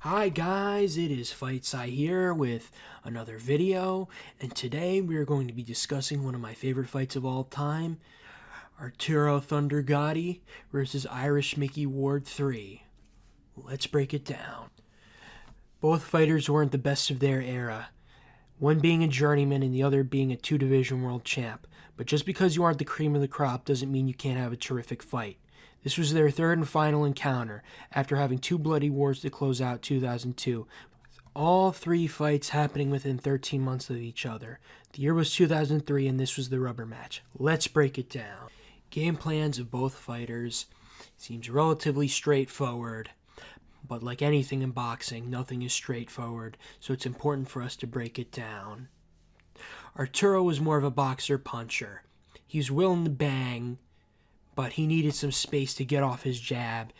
Hi guys, it is FightSci here with another video, and today we are going to be discussing one of my favorite fights of all time, Arturo Thunder Gatti versus Irish Micky Ward 3. Let's break it down. Both fighters weren't the best of their era, one being a journeyman and the other being a two-division world champ, but just because you aren't the cream of the crop doesn't mean you can't have a terrific fight. This was their third and final encounter, after having two bloody wars to close out 2002, with all three fights happening within 13 months of each other. The year was 2003, and this was the rubber match. Let's break it down. Game plans of both fighters seems relatively straightforward, but like anything in boxing, nothing is straightforward, so it's important for us to break it down. Arturo was more of a boxer-puncher. He was willing to bang, but he needed some space to get off his jab,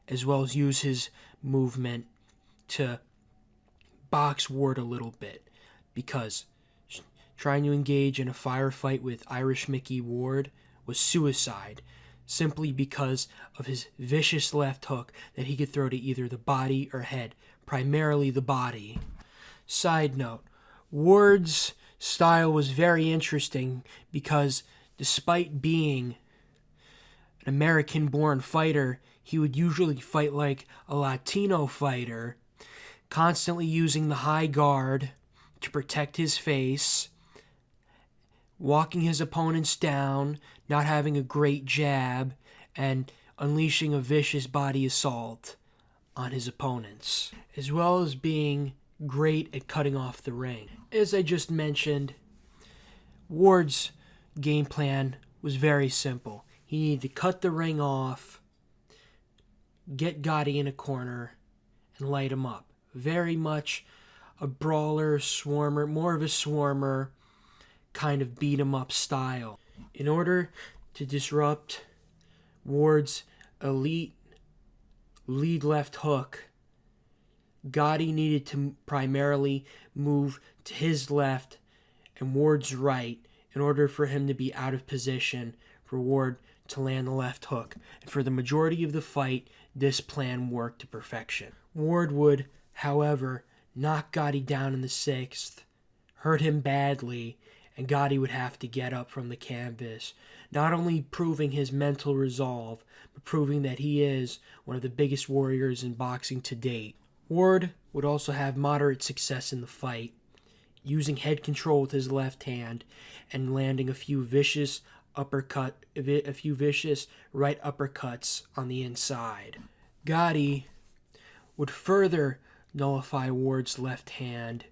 as well as use his movement to box Ward a little bit, because trying to engage in a firefight with Irish Micky Ward was suicide, simply because of his vicious left hook that he could throw to either the body or head, primarily the body. Side note, Ward's style was very interesting because despite being an American-born fighter, he would usually fight like a Latino fighter, constantly using the high guard to protect his face, walking his opponents down, not having a great jab, and unleashing a vicious body assault on his opponents, as well as being great at cutting off the ring. As I just mentioned, Ward's game plan was very simple. He needed to cut the ring off, get Gatti in a corner, and light him up. Very much a brawler, swarmer, more of a swarmer, kind of beat him up style. In order to disrupt Ward's elite lead left hook, Gatti needed to primarily move to his left and Ward's right in order for him to be out of position for Ward to land the left hook. And for the majority of the fight, this plan worked to perfection. Ward would, however, knock Gatti down in the sixth, hurt him badly, and Gatti would have to get up from the canvas, not only proving his mental resolve, but proving that he is one of the biggest warriors in boxing to date. Ward would also have moderate success in the fight, using head control with his left hand and landing a few vicious right uppercuts on the inside. Gatti would further nullify Ward's left hand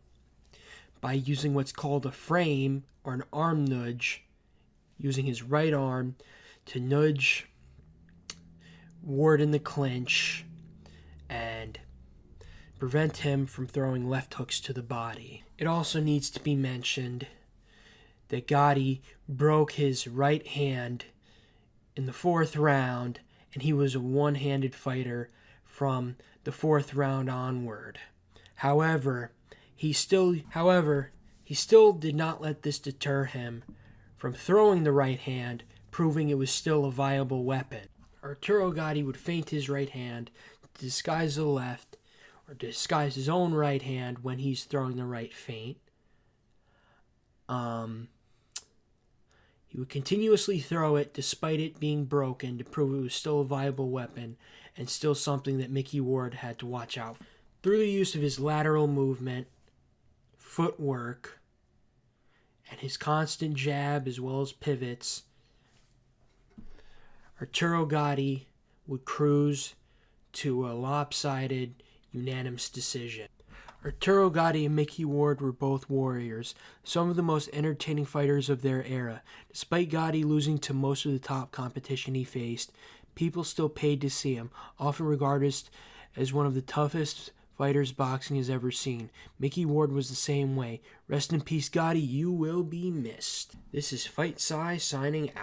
by using what's called a frame or an arm nudge, using his right arm to nudge Ward in the clinch and prevent him from throwing left hooks to the body. It also needs to be mentioned that Gatti broke his right hand in the fourth round, and he was a one-handed fighter from the fourth round onward. However, he still did not let this deter him from throwing the right hand, proving it was still a viable weapon. Arturo Gatti would feint his right hand to disguise the left, or disguise his own right hand when he's throwing the right feint. He would continuously throw it despite it being broken to prove it was still a viable weapon and still something that Micky Ward had to watch out for. Through the use of his lateral movement, footwork, and his constant jab as well as pivots, Arturo Gatti would cruise to a lopsided, unanimous decision. Arturo Gatti and Micky Ward were both warriors, some of the most entertaining fighters of their era. Despite Gatti losing to most of the top competition he faced, people still paid to see him, often regarded as one of the toughest fighters boxing has ever seen. Micky Ward was the same way. Rest in peace, Gatti. You will be missed. This is FightSci signing out.